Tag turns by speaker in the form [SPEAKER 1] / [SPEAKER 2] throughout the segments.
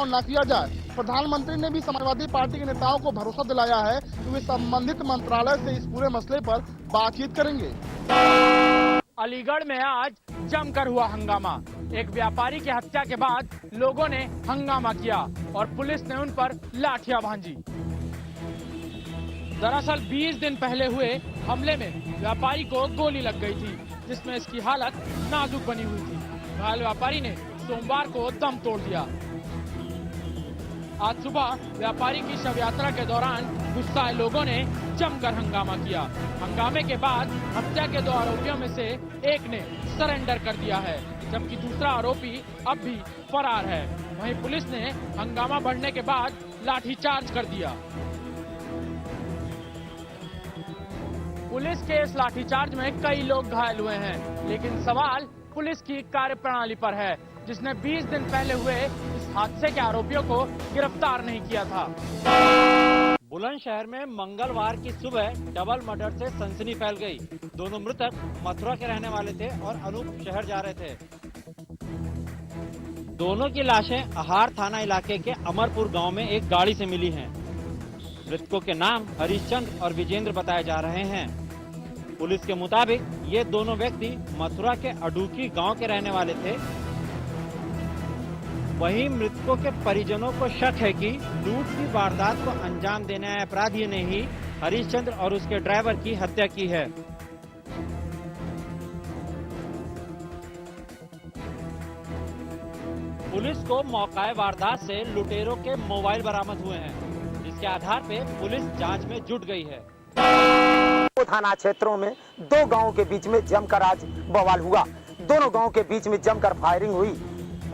[SPEAKER 1] न किया जाए। प्रधानमंत्री ने भी समाजवादी पार्टी के नेताओं को भरोसा दिलाया है कि वे संबंधित मंत्रालय से इस पूरे मसले पर बातचीत करेंगे।
[SPEAKER 2] अलीगढ़ में आज जमकर हुआ हंगामा। एक व्यापारी की हत्या के बाद लोगों ने हंगामा किया और पुलिस ने उन पर लाठियां भांजी। दरअसल 20 दिन पहले हुए हमले में व्यापारी को गोली लग गई थी, जिसमें इसकी हालत नाजुक बनी हुई थी। घायल व्यापारी ने सोमवार को दम तोड़ दिया। आज सुबह व्यापारी की शव यात्रा के दौरान गुस्साए लोगों ने जमकर हंगामा किया। हंगामे के बाद हत्या के 2 आरोपियों में से एक ने सरेंडर कर दिया है, जबकि दूसरा आरोपी अब भी फरार है। वहीं पुलिस ने हंगामा बढ़ने के बाद लाठीचार्ज कर दिया। पुलिस के इस लाठीचार्ज में कई लोग घायल हुए हैं, लेकिन सवाल पुलिस की कार्यप्रणाली पर है, जिसने 20 दिन पहले हुए इस हादसे के आरोपियों को गिरफ्तार नहीं किया था। बुलंदशहर में मंगलवार की सुबह डबल मर्डर से सनसनी फैल गई। दोनों मृतक मथुरा के रहने वाले थे और अनूप शहर जा रहे थे। दोनों की लाशें अहार थाना इलाके के अमरपुर गांव में एक गाड़ी से मिली हैं। मृतकों के नाम हरिश्चंद्र और विजेंद्र बताए जा रहे हैं। पुलिस के मुताबिक ये दोनों व्यक्ति मथुरा के अडूकी गांव के रहने वाले थे। वहीं मृतकों के परिजनों को शक है कि लूट की वारदात को अंजाम देने आए अपराधियों ने ही हरिश्चंद्र और उसके ड्राइवर की हत्या की है। पुलिस को मौका वारदात से लुटेरों के मोबाइल बरामद हुए हैं, जिसके आधार पे पुलिस जांच में जुट गई है।
[SPEAKER 3] थाना क्षेत्रों में 2 गांवों के बीच में जमकर आज बवाल हुआ। दोनों गांवों के बीच में जमकर फायरिंग हुई।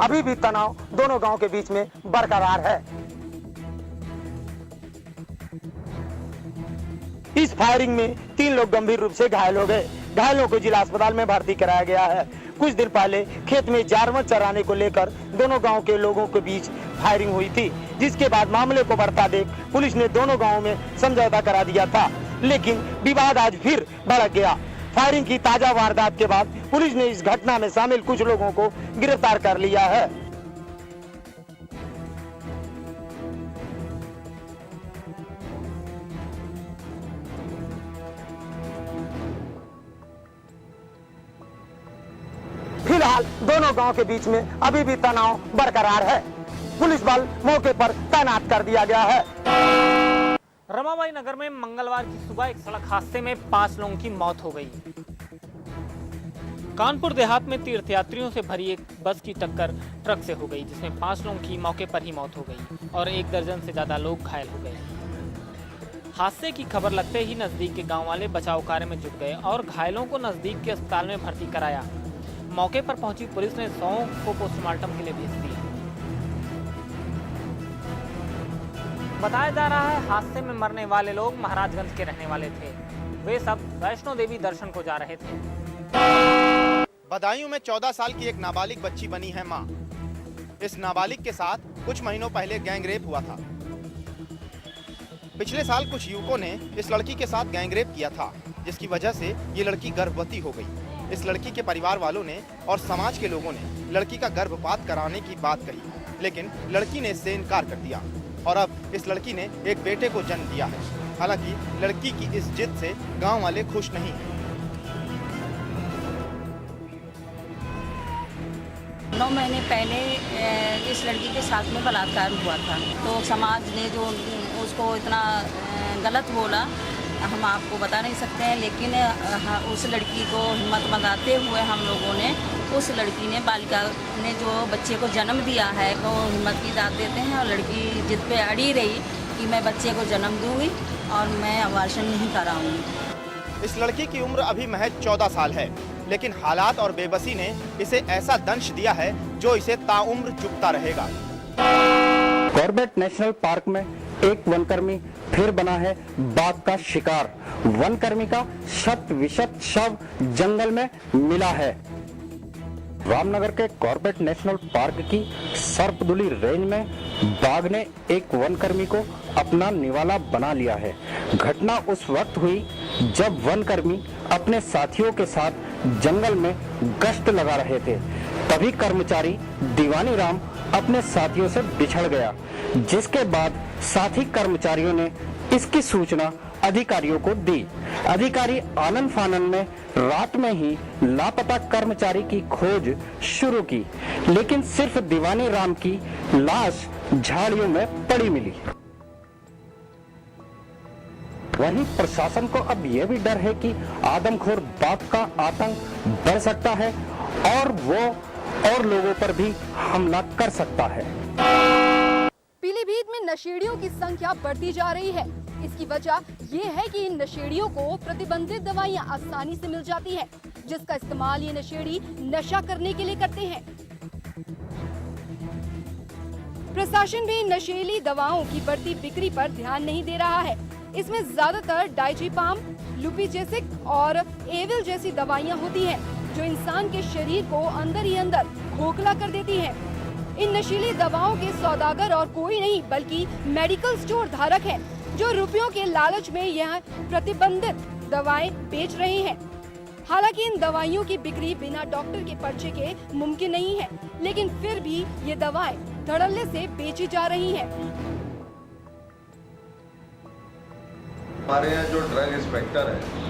[SPEAKER 3] अभी भी तनाव दोनों गांवों के बीच में बरकरार है। इस फायरिंग में 3 लोग गंभीर रूप से घायल हो गए। घायलों को जिला अस्पताल में भर्ती कराया गया है। कुछ दिन पहले खेत में जानवर चराने को लेकर दोनों गांव के लोगों के बीच फायरिंग हुई थी, जिसके बाद मामले को बढ़ता देख पुलिस ने दोनों गांवों में समझौता करा दिया था, लेकिन विवाद आज फिर भड़क गया। फायरिंग की ताजा वारदात के बाद पुलिस ने इस घटना में शामिल कुछ लोगों को गिरफ्तार कर लिया है। फिलहाल दोनों गांव के बीच में अभी भी तनाव बरकरार है। पुलिस बल मौके पर तैनात कर दिया गया है।
[SPEAKER 4] रमाबाई नगर में मंगलवार की सुबह एक सड़क हादसे में 5 लोगों की मौत हो गई। कानपुर देहात में तीर्थयात्रियों से भरी एक बस की टक्कर ट्रक से हो गई, जिसमें 5 लोगों की मौके पर ही मौत हो गई और 1 दर्जन से ज्यादा लोग घायल हो गए। हादसे की खबर लगते ही नजदीक के गांव वाले बचाव कार्य में जुट गए और घायलों को नजदीक के अस्पताल में भर्ती कराया। मौके पर पहुंची पुलिस ने 100 को पोस्टमार्टम के लिए भेज दिया। बताया जा रहा है हादसे में मरने वाले लोग महाराजगंज के रहने वाले थे। वे सब वैष्णो देवी दर्शन को जा रहे थे।
[SPEAKER 5] बदायूं में 14 साल की एक नाबालिग बच्ची बनी है मां। इस नाबालिग के साथ कुछ महीनों पहले गैंगरेप हुआ था। पिछले साल कुछ युवकों ने इस लड़की के साथ गैंगरेप किया था, जिसकी वजह से ये लड़की गर्भवती हो गई। इस लड़की के परिवार वालों ने और समाज के लोगों ने लड़की का गर्भपात कराने की बात कही, लेकिन लड़की ने इससे इनकार कर दिया और अब इस लड़की ने एक बेटे को जन्म दिया है। हालांकि लड़की की इस जिद से गांव वाले खुश नहीं हैं।
[SPEAKER 6] 9 महीने पहले इस लड़की के साथ में बलात्कार हुआ था, तो समाज ने जो उसको इतना गलत बोला हम आपको बता नहीं सकते हैं, लेकिन उस लड़की को हिम्मत बनाते हुए हम लोगों ने उस लड़की ने बालिका ने जो बच्चे को जन्म दिया है वो हिम्मत की दाद देते हैं और लड़की जिद पे अड़ी रही कि मैं बच्चे को जन्म दूंगी और मैं अबॉर्शन नहीं कराऊंगी।
[SPEAKER 5] इस लड़की की उम्र अभी महज 14 साल है, लेकिन हालात और बेबसी ने इसे ऐसा दंश दिया है जो इसे ताउम्र चुभता रहेगा।
[SPEAKER 3] कॉर्बेट नेशनल पार्क में एक वनकर्मी फिर बना है बाघ का शिकार। वनकर्मी का शत-विशत शव जंगल में मिला है। रामनगर के कॉर्बेट नेशनल पार्क की सर्पदुली रेंज में बाघ ने एक वनकर्मी को अपना निवाला बना लिया है। घटना उस वक्त हुई जब वनकर्मी अपने साथियों के साथ जंगल में गश्त लगा रहे थे। तभी कर्मचारी दीवानी राम अपने साथियों से बिछड़ गया, जिसके बाद साथी कर्मचारियों ने इसकी सूचना अधिकारियों को दी। अधिकारी आनन फानन में रात में ही लापता कर्मचारी की खोज शुरू की, लेकिन सिर्फ दीवानी राम की लाश झाड़ियों में पड़ी मिली। वहीं प्रशासन को अब यह भी डर है कि आदमखोर बाघ का आतंक बढ़ सकता है और वो और लोगों पर भी हमला कर सकता है।
[SPEAKER 7] पीलीभीत में नशेड़ियों की संख्या बढ़ती जा रही है। इसकी वजह ये है कि इन नशेड़ियों को प्रतिबंधित दवाइयां आसानी से मिल जाती है, जिसका इस्तेमाल ये नशेड़ी नशा करने के लिए करते हैं। प्रशासन भी नशीली दवाओं की बढ़ती बिक्री पर ध्यान नहीं दे रहा है। इसमें ज्यादातर डाइजीपाम, लुपिजेसिक और एविल जैसी दवाइयां होती हैं, जो इंसान के शरीर को अंदर ही अंदर खोखला कर देती हैं। इन नशीली दवाओं के सौदागर और कोई नहीं बल्कि मेडिकल स्टोर धारक हैं, जो रुपयों के लालच में यह प्रतिबंधित दवाएं बेच रहे हैं। हालांकि इन दवाइयों की बिक्री बिना डॉक्टर के पर्चे के मुमकिन नहीं है, लेकिन फिर भी ये दवाएं धड़ल्ले से बेची जा रही हैं।
[SPEAKER 8] हमारे यहाँ जो ड्रग इंस्पेक्टर हैं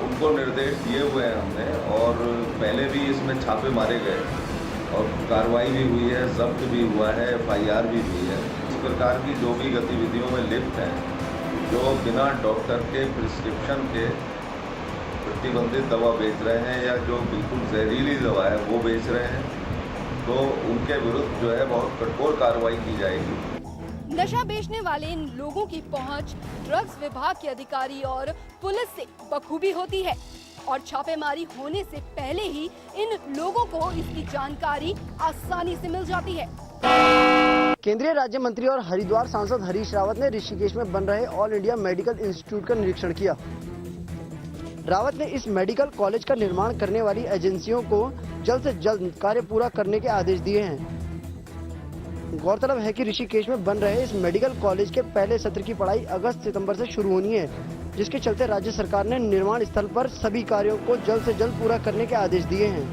[SPEAKER 8] उनको निर्देश दिए हुए हैं हमने, और पहले भी इसमें छापे मारे गए और कार्रवाई भी हुई है, जब्त भी हुआ है, FIR भी हुई है। इस प्रकार की जो भी गतिविधियों में लिप्त हैं, जो बिना डॉक्टर के प्रिस्क्रिप्शन के प्रतिबंधित दवा बेच रहे हैं या जो बिल्कुल जहरीली दवा है वो बेच रहे हैं, तो उनके विरुद्ध जो है बहुत कठोर कार्रवाई की जाएगी।
[SPEAKER 7] नशा बेचने वाले इन लोगों की पहुंच ड्रग्स विभाग के अधिकारी और पुलिस से बखूबी होती है, और छापेमारी होने से पहले ही इन लोगों को इसकी जानकारी आसानी से मिल जाती है।
[SPEAKER 9] केंद्रीय राज्य मंत्री और हरिद्वार सांसद हरीश रावत ने ऋषिकेश में बन रहे ऑल इंडिया मेडिकल इंस्टीट्यूट का निरीक्षण किया। रावत ने इस मेडिकल कॉलेज का निर्माण करने वाली एजेंसियों को जल्द से जल्द कार्य पूरा करने के आदेश दिए हैं। गौरतलब है कि ऋषिकेश में बन रहे इस मेडिकल कॉलेज के पहले सत्र की पढ़ाई अगस्त-सितंबर से शुरू होनी है, जिसके चलते राज्य सरकार ने निर्माण स्थल पर सभी कार्यों को जल्द से जल्द पूरा करने के आदेश दिए हैं।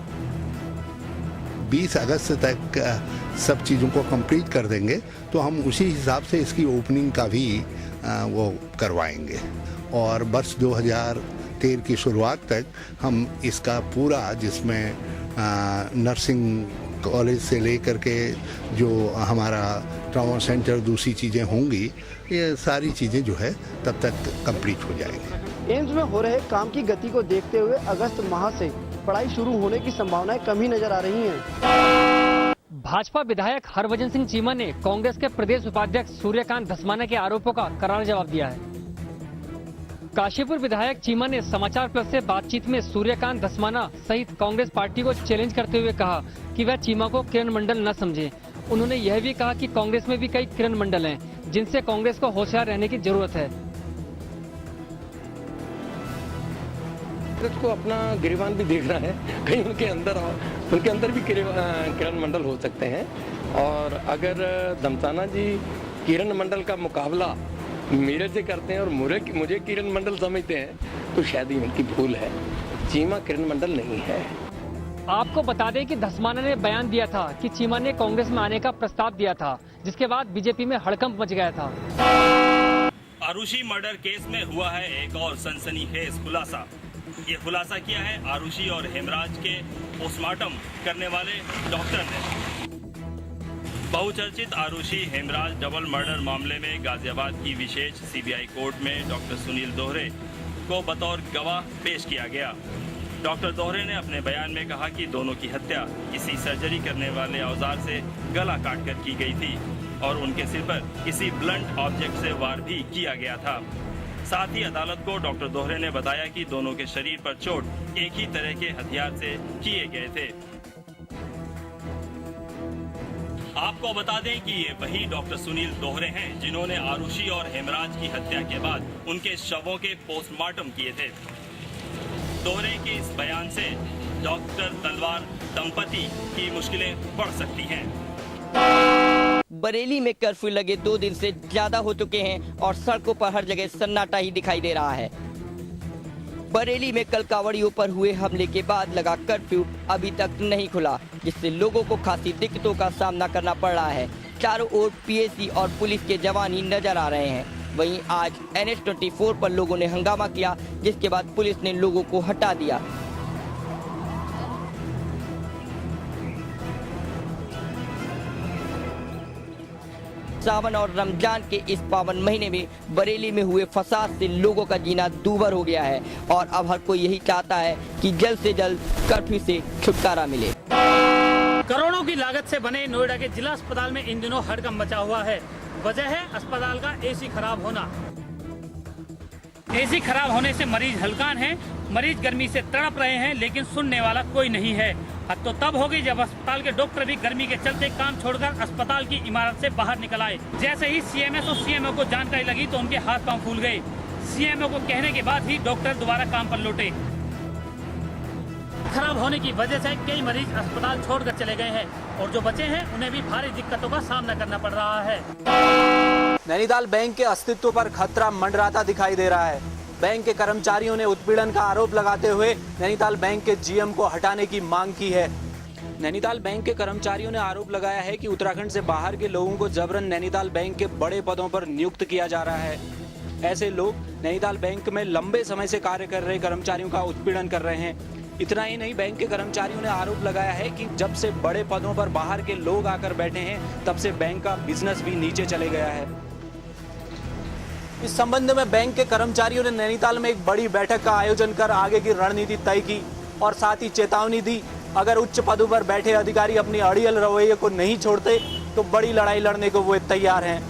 [SPEAKER 10] 20 अगस्त तक सब चीज़ों को कंप्लीट कर देंगे तो हम उसी हिसाब से इसकी ओपनिंग का भी वो करवाएंगे, और वर्ष 2013 की शुरुआत तक हम इसका पूरा, जिसमें नर्सिंग कॉलेज से लेकर के जो हमारा ट्रॉमा सेंटर, दूसरी चीज़ें होंगी, ये सारी चीज़ें जो है तब तक कंप्लीट हो जाएंगी।
[SPEAKER 9] एम्स में हो रहे काम की गति को देखते हुए अगस्त माह से पढ़ाई शुरू होने की संभावनाएं कम ही नजर आ रही हैं।
[SPEAKER 11] भाजपा विधायक हरभजन सिंह चीमा ने कांग्रेस के प्रदेश उपाध्यक्ष सूर्यकांत धस्माना के आरोपों का करारा जवाब दिया है। काशीपुर विधायक चीमा ने समाचार प्लस से बातचीत में सूर्यकांत धस्माना सहित कांग्रेस पार्टी को चैलेंज करते हुए कहा कि वह चीमा को किरण मंडल न समझे। उन्होंने यह भी कहा कि कांग्रेस में भी कई किरण मंडल हैं, जिनसे कांग्रेस को होशियार रहने की जरूरत है।
[SPEAKER 12] कांग्रेस को अपना गिरबान भी देखना है, कहीं उनके अंदर भी किरण मंडल हो सकते हैं, और अगर धमसाना जी किरण मंडल का मुकाबला मेरे से करते हैं और मुझे किरण मंडल समझते हैं तो शायद ही उनकी भूल है। चीमा किरण मंडल नहीं है।
[SPEAKER 11] आपको बता दें कि धस्माना ने बयान दिया था कि चीमा ने कांग्रेस में आने का प्रस्ताव दिया था, जिसके बाद बीजेपी में हड़कंप मच गया था।
[SPEAKER 13] आरुषि मर्डर केस में हुआ है एक और सनसनीखेज खुलासा। ये खुलासा किया है आरुषि और हेमराज के पोस्टमार्टम करने वाले डॉक्टर ने। बहुचर्चित आरुषि हेमराज डबल मर्डर मामले में गाजियाबाद की विशेष सीबीआई कोर्ट में डॉक्टर सुनील दोहरे को बतौर गवाह पेश किया गया। डॉक्टर दोहरे ने अपने बयान में कहा कि दोनों की हत्या किसी सर्जरी करने वाले औजार से गला काटकर की गई थी और उनके सिर पर किसी ब्लंट ऑब्जेक्ट से वार भी किया गया था। साथ ही अदालत को डॉक्टर दोहरे ने बताया कि दोनों के शरीर पर चोट एक ही तरह के हथियार से किए गए थे। आपको बता दें कि ये वही डॉक्टर सुनील दोहरे हैं जिन्होंने आरुषि और हेमराज की हत्या के बाद उनके शवों के पोस्टमार्टम किए थे। दोहरे के इस बयान से डॉक्टर तलवार दंपति की मुश्किलें बढ़ सकती हैं।
[SPEAKER 14] बरेली में कर्फ्यू लगे 2 दिन से ज्यादा हो चुके हैं और सड़कों पर हर जगह सन्नाटा ही दिखाई दे रहा है। बरेली में कल कांवड़ियों पर हुए हमले के बाद लगा कर्फ्यू अभी तक नहीं खुला, जिससे लोगों को खासी दिक्कतों का सामना करना पड़ रहा है। चारों ओर पीएसी और पुलिस के जवान ही नजर आ रहे हैं। वहीं आज NH-24 पर लोगों ने हंगामा किया, जिसके बाद पुलिस ने लोगों को हटा दिया। सावन और रमजान के इस पावन महीने में बरेली में हुए फसाद से लोगों का जीना दूभर हो गया है और अब हर कोई यही चाहता है कि जल्द से जल्द कर्फ्यू से छुटकारा मिले।
[SPEAKER 15] करोड़ों की लागत से बने नोएडा के जिला अस्पताल में इन दिनों हड़कंप मचा हुआ है। वजह है अस्पताल का एसी खराब होना। एसी खराब होने से मरीज हलकान हैं, मरीज गर्मी से तड़प रहे हैं, लेकिन सुनने वाला कोई नहीं है। हद तो तब होगी जब अस्पताल के डॉक्टर भी गर्मी के चलते काम छोड़कर अस्पताल की इमारत से बाहर निकल आए। जैसे ही CMS और CMO को जानकारी लगी तो उनके हाथ पांव फूल गए। CMO को कहने के बाद ही डॉक्टर दोबारा काम पर लौटे। खराब होने की वजह से कई मरीज अस्पताल छोड़कर चले गए हैं और जो बचे हैं उन्हें भी भारी दिक्कतों का सामना करना पड़ रहा है।
[SPEAKER 16] नैनीताल बैंक के अस्तित्व पर खतरा मंडराता दिखाई दे रहा है। बैंक के कर्मचारियों ने उत्पीड़न का आरोप लगाते हुए नैनीताल बैंक के GM को हटाने की मांग की है। नैनीताल बैंक के कर्मचारियों ने आरोप लगाया है कि उत्तराखंड से बाहर के लोगों को जबरन नैनीताल बैंक के बड़े पदों पर नियुक्त किया जा रहा है। ऐसे लोग नैनीताल बैंक में लंबे समय से कार्य कर रहे कर्मचारियों का उत्पीड़न कर रहे हैं। इतना ही नहीं, बैंक के कर्मचारियों ने आरोप लगाया है कि जब से बड़े पदों पर बाहर के लोग आकर बैठे हैं, तब से बैंक का बिजनेस भी नीचे चले गया है। इस संबंध में बैंक के कर्मचारियों ने नैनीताल में एक बड़ी बैठक का आयोजन कर आगे की रणनीति तय की और साथ ही चेतावनी दी, अगर उच्च पदों पर बैठे अधिकारी अपनी अड़ियल रवैये को नहीं छोड़ते तो बड़ी लड़ाई लड़ने को वो तैयार हैं।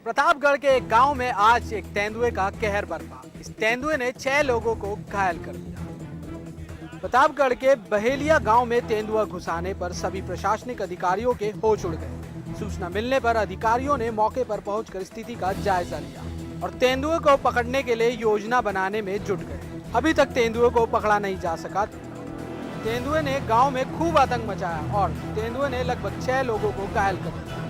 [SPEAKER 17] प्रतापगढ़ के एक गांव में आज एक तेंदुए का कहर बरपा। इस तेंदुए ने 6 लोगों को घायल कर दिया। प्रतापगढ़ के बहेलिया गांव में तेंदुआ घुसाने पर सभी प्रशासनिक अधिकारियों के होश उड़ गए। सूचना मिलने पर अधिकारियों ने मौके पर पहुंचकर स्थिति का जायजा लिया और तेंदुए को पकड़ने के लिए योजना बनाने में जुट गए। अभी तक तेंदुए को पकड़ा नहीं जा सका। तेंदुए ने गांव में खूब आतंक मचाया और तेंदुए ने लगभग 6 लोगों को घायल कर दिया।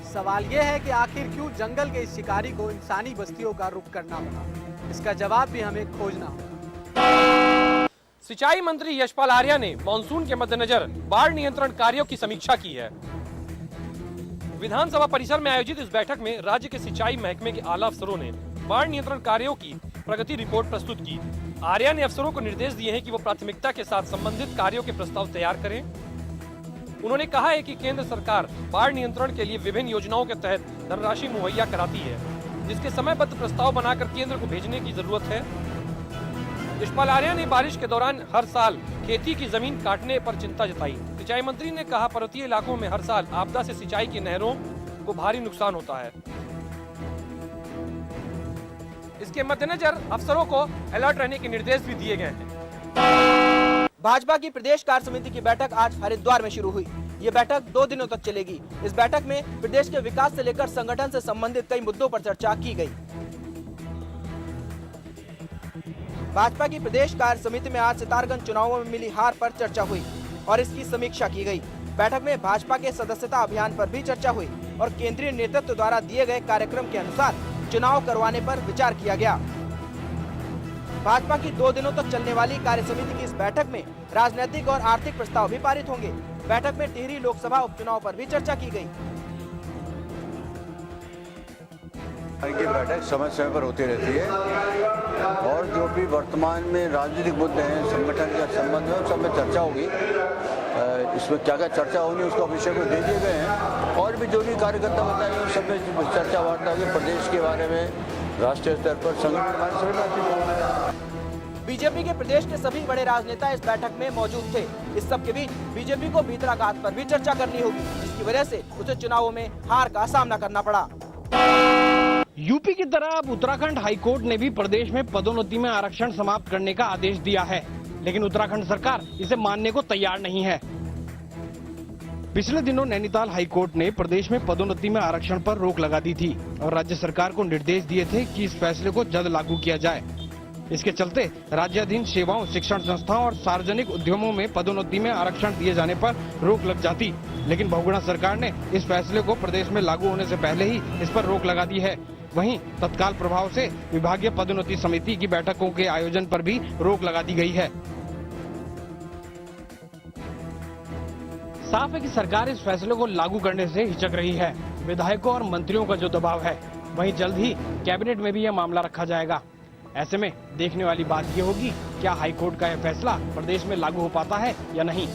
[SPEAKER 17] सवाल यह है कि आखिर क्यों जंगल के इस शिकारी को इंसानी बस्तियों का रुख करना पड़ा? इसका जवाब भी हमें खोजना होगा।
[SPEAKER 18] सिंचाई मंत्री यशपाल आर्या ने मानसून के मद्देनजर बाढ़ नियंत्रण कार्यों की समीक्षा की है। विधानसभा परिसर में आयोजित इस बैठक में राज्य के सिंचाई महकमे के आला अफसरों ने बाढ़ नियंत्रण कार्यों की प्रगति रिपोर्ट प्रस्तुत की। आर्या ने अफसरों को निर्देश दिए हैं कि वो प्राथमिकता के साथ संबंधित कार्यों के प्रस्ताव तैयार करें। उन्होंने कहा है कि केंद्र सरकार बाढ़ नियंत्रण के लिए विभिन्न योजनाओं के तहत धनराशि मुहैया कराती है, जिसके समयबद्ध प्रस्ताव बनाकर केंद्र को भेजने की जरूरत है। यशपाल आर्या ने बारिश के दौरान हर साल खेती की जमीन काटने पर चिंता जताई। सिंचाई मंत्री ने कहा, पर्वतीय इलाकों में हर साल आपदा से सिंचाई की नहरों को भारी नुकसान होता है। इसके मद्देनजर अफसरों को अलर्ट रहने के निर्देश भी दिए गए हैं।
[SPEAKER 19] भाजपा की प्रदेश कार्य समिति की बैठक आज हरिद्वार में शुरू हुई। ये बैठक 2 दिनों तक चलेगी। इस बैठक में प्रदेश के विकास से लेकर संगठन से संबंधित कई मुद्दों पर चर्चा की गई। भाजपा की प्रदेश कार्य समिति में आज सितारगंज चुनावों में मिली हार पर चर्चा हुई और इसकी समीक्षा की गई। बैठक में भाजपा के सदस्यता अभियान पर भी चर्चा हुई और केंद्रीय नेतृत्व द्वारा दिए गए कार्यक्रम के अनुसार चुनाव करवाने पर विचार किया गया। भाजपा की 2 दिनों तक चलने वाली कार्य समिति की इस बैठक में राजनीतिक और आर्थिक प्रस्ताव भी पारित होंगे। बैठक में टिहरी लोकसभा उपचुनाव पर भी चर्चा की गई।
[SPEAKER 20] की बैठक समय समय पर होती रहती है और जो भी वर्तमान में राजनीतिक मुद्दे हैं संगठन के संबंध में, सब में चर्चा होगी। इसमें क्या क्या चर्चा होनी उसका विषय को दे दिए गए हैं और भी जो भी कार्यकर्ता बताएंगे सब में चर्चा वार्ता होगी। प्रदेश के बारे में, राष्ट्रीय स्तर पर, संगठन।
[SPEAKER 19] बीजेपी के प्रदेश के सभी बड़े राजनेता इस बैठक में मौजूद थे। इस सब के बीच बीजेपी को भीतराघात पर भी चर्चा करनी होगी, जिसकी वजह से उसे चुनावों में हार का सामना करना पड़ा।
[SPEAKER 21] यूपी की तरह अब उत्तराखंड हाईकोर्ट ने भी प्रदेश में पदोन्नति में आरक्षण समाप्त करने का आदेश दिया है, लेकिन उत्तराखंड सरकार इसे मानने को तैयार नहीं है। पिछले दिनों नैनीताल हाईकोर्ट ने प्रदेश में पदोन्नति में आरक्षण पर रोक लगा दी थी और राज्य सरकार को निर्देश दिए थे कि इस फैसले को जल्द लागू किया जाए। इसके चलते राज्याधीन सेवाओं, शिक्षण संस्थाओं और सार्वजनिक उद्यमों में पदोन्नति में आरक्षण दिए जाने पर रोक लग जाती, लेकिन बहुगुणा सरकार ने इस फैसले को प्रदेश में लागू होने से पहले ही इस पर रोक लगा दी है। वहीं तत्काल प्रभाव से विभागीय पदोन्नति समिति की बैठकों के आयोजन पर भी रोक लगा दी गई है। साफ है कि सरकार इस फैसले को लागू करने से हिचक रही है। विधायकों और मंत्रियों का जो दबाव है, वहीं जल्द ही कैबिनेट में भी यह मामला रखा जाएगा। ऐसे में देखने वाली बात ये होगी, क्या हाईकोर्ट का यह फैसला प्रदेश में लागू हो पाता है या नहीं।